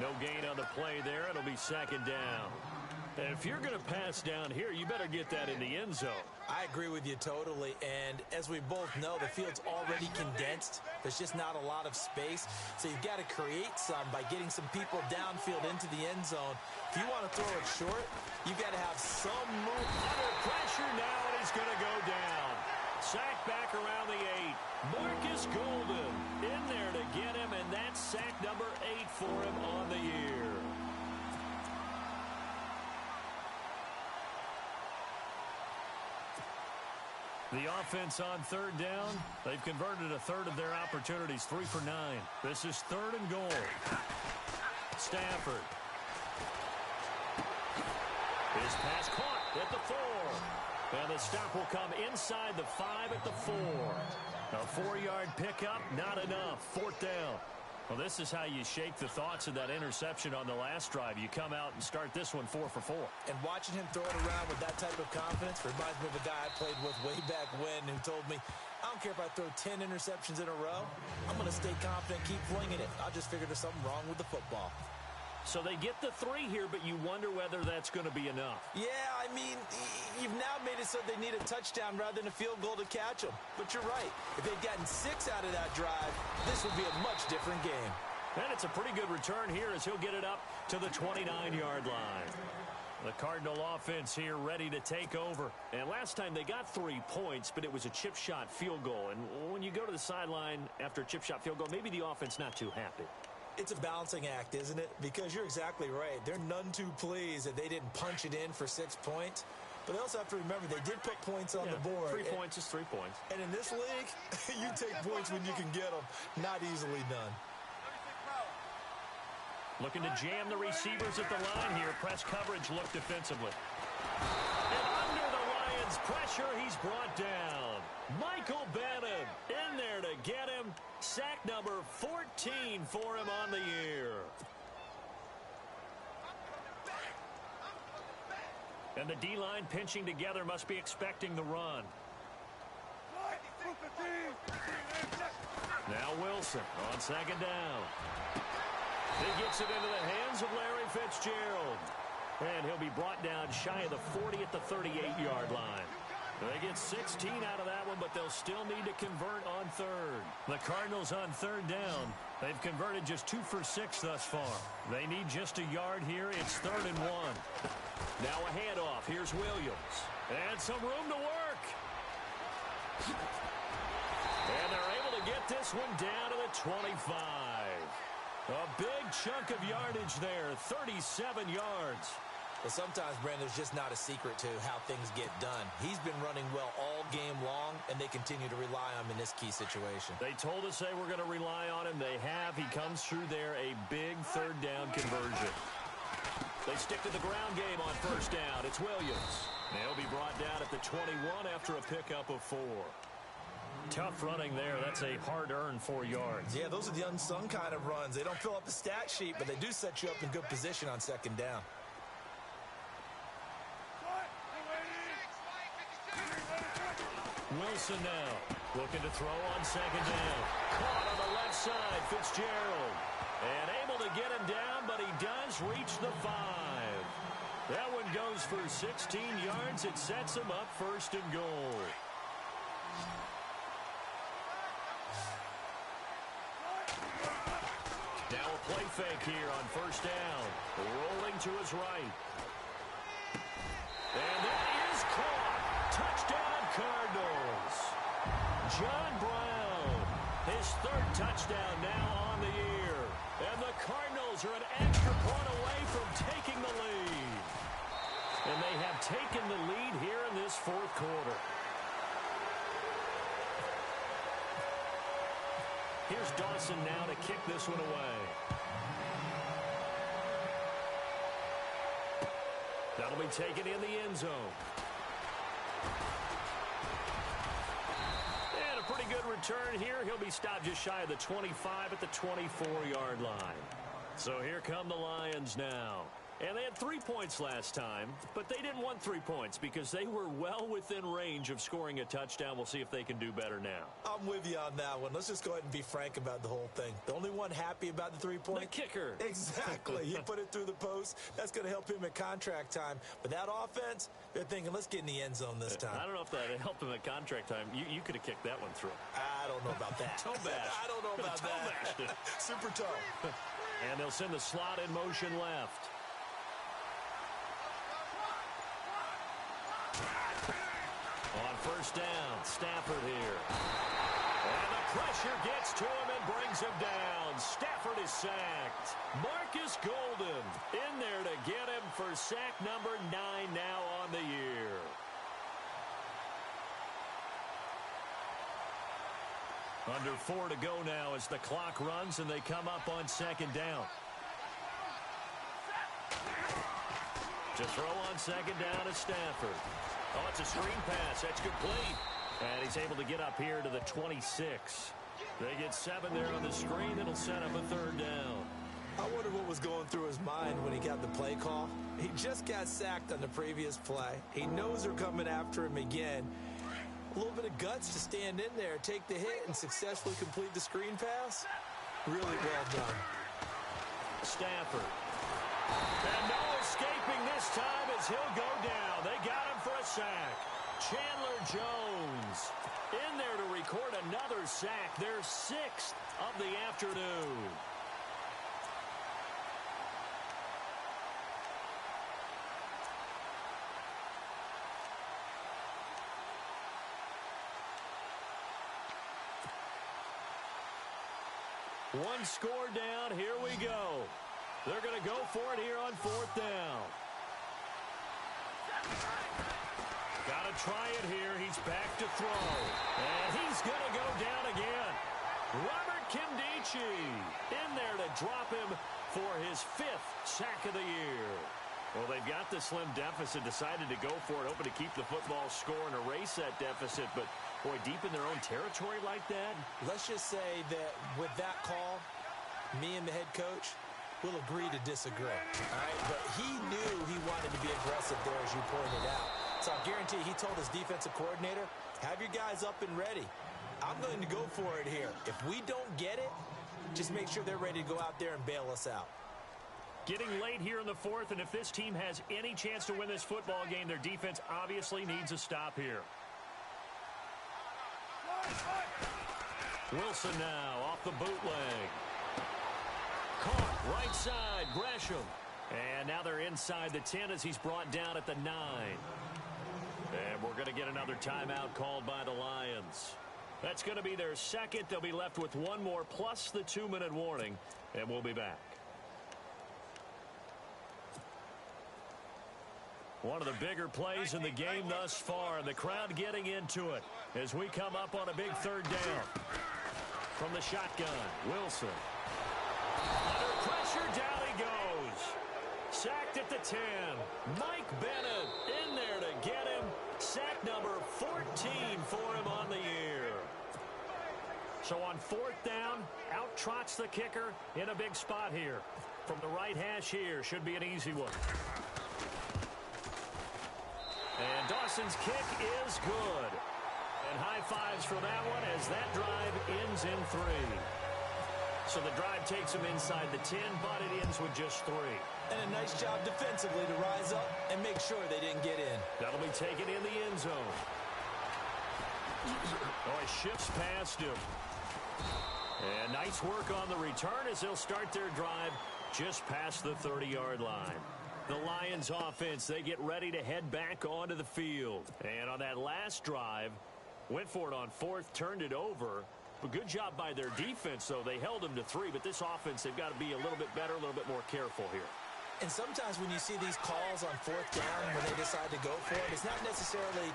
No gain on the play there. It'll be second down. If you're going to pass down here, you better get that in the end zone.
I agree with you totally, and as we both know, the field's already condensed. There's just not a lot of space, so you've got to create some by getting some people downfield into the end zone. If you want to throw it short, you've got to have some move.
Under pressure now, and he's going to go down. Sacked back around the 8. Marcus Golden in there to get him, and that's sack number 8 for him on the year. The offense on third down. They've converted a third of their opportunities, 3 for 9. This is third and goal. Stafford. His pass caught at the 4. And the stop will come inside the 5 at the 4. A 4-yard pickup, not enough. Fourth down. Well, this is how you shake the thoughts of that interception on the last drive. You come out and start this one 4 for 4.
And watching him throw it around with that type of confidence reminds me of a guy I played with way back when who told me, I don't care if I throw 10 interceptions in a row. I'm going to stay confident, keep flinging it. I just figured there's something wrong with the football.
So they get the 3 here, but you wonder whether that's going to be enough.
Yeah, I mean, you've now made it so they need a touchdown rather than a field goal to catch them. But you're right. If they'd gotten 6 out of that drive, this would be a much different game.
And it's a pretty good return here as he'll get it up to the 29-yard line. The Cardinal offense here ready to take over. And last time they got 3 points, but it was a chip shot field goal. And when you go to the sideline after a chip shot field goal, maybe the offense not too happy.
It's a balancing act, isn't it? Because you're exactly right. They're none too pleased that they didn't punch it in for 6 points. But they also have to remember they did put points on the board.
3 points is 3 points.
And in this league, you take points when you can get them. Not easily done.
Looking to jam the receivers at the line here. Press coverage look defensively. And under the Lions' pressure, he's brought down. Michael Bannon in there to get him. Sack number 14 for him on the year. And the D-line pinching together must be expecting the run. Now Wilson on second down. He gets it into the hands of Larry Fitzgerald. And he'll be brought down shy of the 40 at the 38-yard line. They get 16 out of that one, but they'll still need to convert on third. The Cardinals on third down. They've converted just 2 for 6 thus far. They need just a yard here. It's 3rd and 1. Now a handoff. Here's Williams. And some room to work. And they're able to get this one down to the 25. A big chunk of yardage there, 37 yards.
But sometimes, Brandon, there's just not a secret to how things get done. He's been running well all game long, and they continue to rely on him in this key situation.
They told us they were going to rely on him. They have. He comes through there, a big third down conversion. They stick to the ground game on first down. It's Williams. They'll be brought down at the 21 after a pickup of 4. Tough running there. That's a hard-earned 4 yards.
Yeah, those are the unsung kind of runs. They don't fill up the stat sheet, but they do set you up in good position on second down.
Wilson now looking to throw on second down. Caught on the left side, Fitzgerald. And able to get him down, but he does reach the 5. That one goes for 16 yards. It sets him up 1st and goal. Now a play fake here on first down. Rolling to his right. And that is caught. Touchdown Cardinals. John Brown, his 3rd touchdown now on the year. And the Cardinals are an extra point away from taking the lead. And they have taken the lead here in this 4th quarter. Here's Dawson now to kick this one away. That'll be taken in the end zone. And a pretty good return here. He'll be stopped just shy of the 25 at the 24-yard line. So here come the Lions now. And they had 3 points last time, but they didn't want 3 points because they were well within range of scoring a touchdown. We'll see if they can do better now.
I'm with you on that one. Let's just go ahead and be frank about the whole thing. The only one happy about the 3-point?
The kicker.
Exactly. He put it through the post. That's going to help him at contract time. But that offense, they're thinking, let's get in the end zone this time.
I don't know if that helped him at contract time. You could have kicked that one through.
I don't know about that.
Toe bash.
I don't know about that. Super tough.
And they'll send the slot in motion left. On first down, Stafford here. And the pressure gets to him and brings him down. Stafford is sacked. Marcus Golden in there to get him for sack number 9 now on the year. Under 4 to go now as the clock runs and they come up on second down. To throw on second down is Stafford. Oh, it's a screen pass. That's complete. And he's able to get up here to the 26. They get 7 there on the screen. It'll set up a third down.
I wonder what was going through his mind when he got the play call. He just got sacked on the previous play. He knows they're coming after him again. A little bit of guts to stand in there, take the hit, and successfully complete the screen pass. Really well done.
Stafford. And no escaping this time as he'll go down. They got him for a sack. Chandler Jones in there to record another sack. Their 6th of the afternoon. One score down. Here we go. They're going to go for it here on 4th down. Got to try it here. He's back to throw. And he's going to go down again. Robert Kimdichie in there to drop him for his 5th sack of the year. Well, they've got the slim deficit, decided to go for it, hoping to keep the football score and erase that deficit. But, boy, deep in their own territory like that.
Let's just say that with that call, me and the head coach will agree to disagree. All right? But he knew he wanted to be aggressive there, as you pointed out. So I guarantee he told his defensive coordinator, have your guys up and ready. I'm going to go for it here. If we don't get it, just make sure they're ready to go out there and bail us out.
Getting late here in the 4th, and if this team has any chance to win this football game, their defense obviously needs a stop here. Wilson now off the bootleg. Caught right side, Gresham. And now they're inside the 10 as he's brought down at the 9. And we're going to get another timeout called by the Lions. That's going to be their 2nd. They'll be left with 1 more plus the 2-minute warning, and we'll be back. One of the bigger plays in the game thus far, and the crowd getting into it as we come up on a big 3rd down. From the shotgun, Wilson. Under pressure, down he goes. Sacked at the 10. Mike Bennett in there to get him. Sack number 14 for him on the year. So on 4th down, out trots the kicker in a big spot here. From the right hash here, should be an easy one. And Dawson's kick is good. And high fives for that one as that drive ends in 3. So the drive takes him inside the 10, but it ends with just 3.
And a nice job defensively to rise up and make sure they didn't get in.
That'll be taken in the end zone. Oh, he shifts past him. And nice work on the return as they'll start their drive just past the 30-yard line. The Lions offense, they get ready to head back onto the field. And on that last drive, went for it on 4th, turned it over. But good job by their defense, though. They held them to 3, but this offense, they've got to be a little bit better, a little bit more careful here.
And sometimes when you see these calls on fourth down when they decide to go for it, it's not necessarily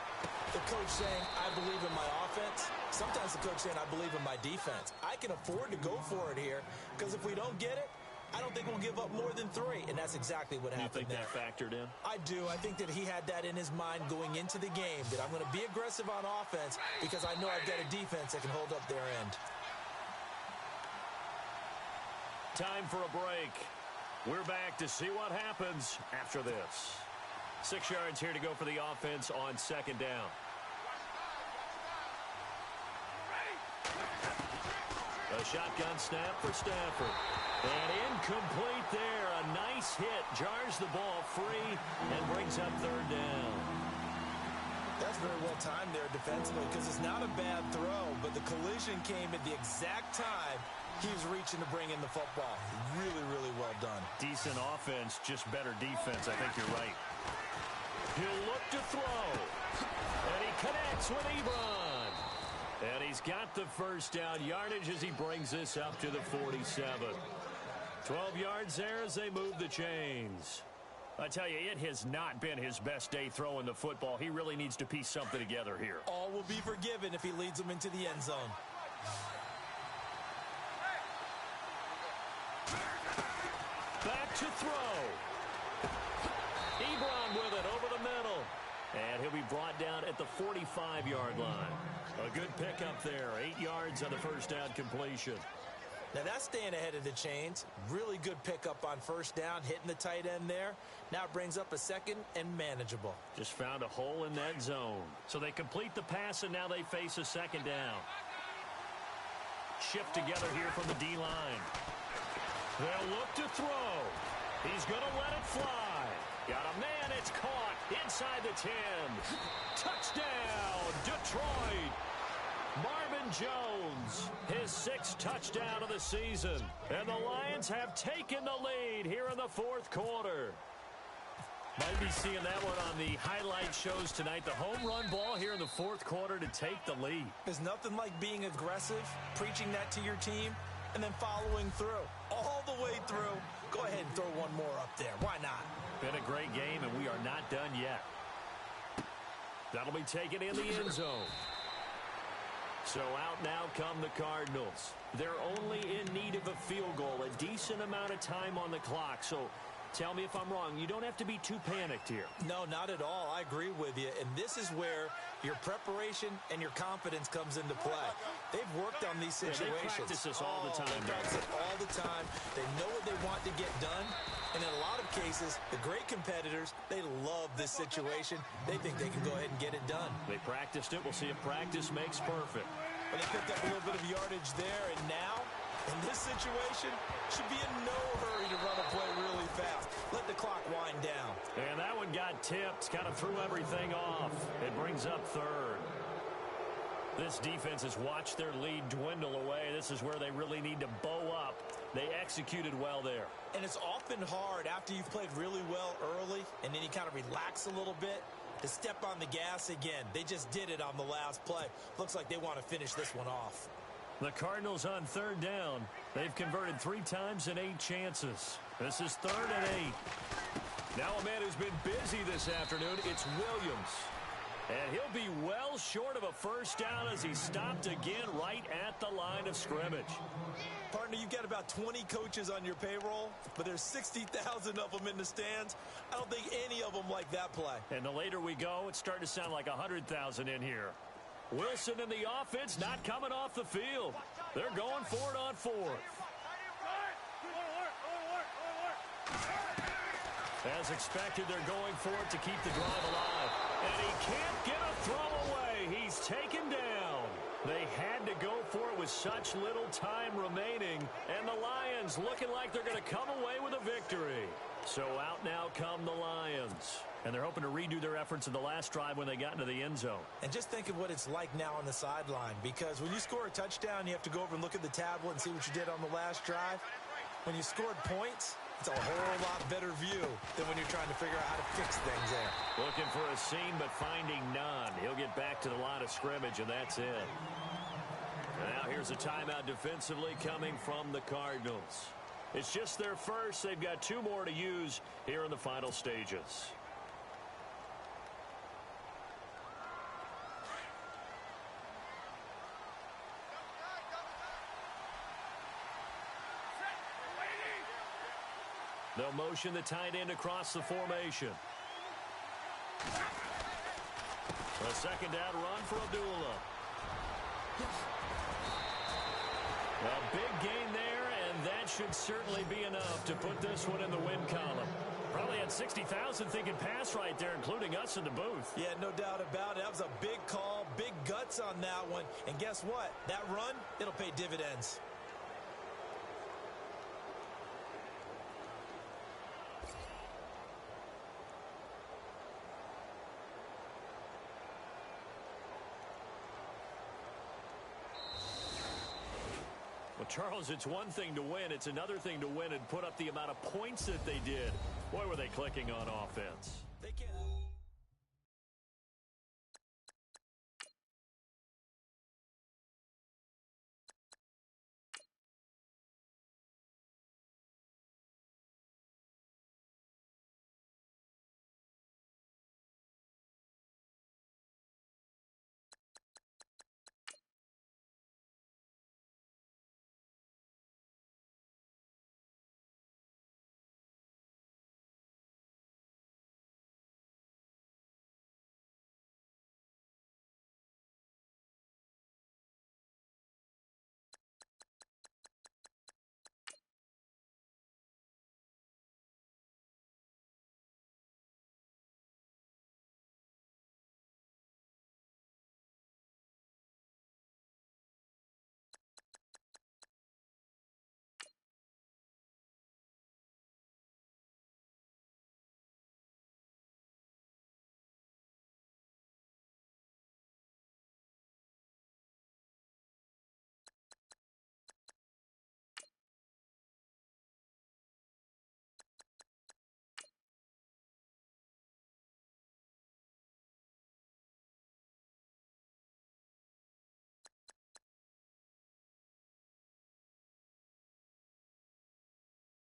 the coach saying, I believe in my offense. Sometimes the coach saying, I believe in my defense. I can afford to go for it here because if we don't get it, I don't think we'll give up more than 3, and that's exactly what happened there.
You think that factored in?
I do. I think that he had that in his mind going into the game, that I'm going to be aggressive on offense because I know I've got a defense that can hold up their end.
Time for a break. We're back to see what happens after this. 6 yards here to go for the offense on second down. A shotgun snap for Stafford. And incomplete there. A nice hit. Jars the ball free and brings up third down.
That's very well timed there defensively because it's not a bad throw, but the collision came at the exact time he was reaching to bring in the football. Really, really well done.
Decent offense, just better defense. I think you're right. He'll look to throw. And he connects with Ebron. And he's got the first down yardage as he brings this up to the 47. 12 yards there as they move the chains. I tell you, it has not been his best day throwing the football. He really needs to piece something together here.
All will be forgiven if he leads them into the end zone.
Back to throw. Ebron with it over the middle. And he'll be brought down at the 45-yard line. A good pickup there. 8 yards on the first down completion.
Now that's staying ahead of the chains. Really good pickup on first down, hitting the tight end there. Now it brings up a second and manageable.
Just found a hole in that zone. So they complete the pass, and now they face a second down. Shift together here from the D-line. They'll look to throw. He's going to let it fly. Got a man. It's caught inside the 10. Touchdown, Detroit. Marvin Jones, his 6th touchdown of the season. And the Lions have taken the lead here in the fourth quarter. Might be seeing that one on the highlight shows tonight. The home run ball here in the fourth quarter to take the lead.
There's nothing like being aggressive, preaching that to your team, and then following through. All the way through. Go ahead and throw one more up there. Why not?
Been a great game, and we are not done yet. That'll be taken in the end zone. So out now come the Cardinals. They're only in need of a field goal, a decent amount of time on the clock. So tell me if I'm wrong. You don't have to be too panicked here.
No, not at all. I agree with you. And this is where your preparation and your confidence comes into play. They've worked on these situations.
They practice this all the time.
They practice it all the time. They know what they want to get done. And in a lot of cases, the great competitors, they love this situation. They think they can go ahead and get it done.
They practiced it. We'll see if practice makes perfect.
But they picked up a little bit of yardage there. And now, in this situation, should be in no hurry to run a play really fast. Let the clock wind down.
And that one got tipped. Kind of threw everything off. It brings up third. This defense has watched their lead dwindle away. This is where they really need to bow up. They executed well there.
And it's often hard after you've played really well early and then you kind of relax a little bit to step on the gas again. They just did it on the last play. Looks like they want to finish this one off.
The Cardinals on third down. They've converted 3 times in 8 chances. This is 3rd and 8. Now a man who's been busy this afternoon, it's Williams. And he'll be well short of a first down as he stopped again right at the line of scrimmage.
Partner, you've got about 20 coaches on your payroll, but there's 60,000 of them in the stands. I don't think any of them like that play.
And the later we go, it's starting to sound like 100,000 in here. Wilson and the offense not coming off the field. They're going for it on 4th. As expected, they're going for it to keep the drive alive. And he can't get a throw away. He's taken down. They had to go for it with such little time remaining. And the Lions looking like they're going to come away with a victory. So out now come the Lions. And they're hoping to redo their efforts in the last drive when they got into the end zone.
And just think of what it's like now on the sideline. Because when you score a touchdown, you have to go over and look at the tablet and see what you did on the last drive. When you scored points, it's a whole lot better view than when you're trying to figure out how to fix things there.
Looking for a seam, but finding none. He'll get back to the line of scrimmage, and that's it. Now here's a timeout defensively coming from the Cardinals.
It's just their first. They've got 2 more to use here in the final stages. They'll motion the tight end across the formation. A second down run for Abdullah. A big gain there, and that should certainly be enough to put this one in the win column. Probably had 60,000 thinking pass right there, including us in the booth.
Yeah, no doubt about it. That was a big call, big guts on that one. And guess what? That run, it'll pay dividends.
Well, Charles, it's one thing to win. It's another thing to win and put up the amount of points that they did. Boy, were they clicking on offense.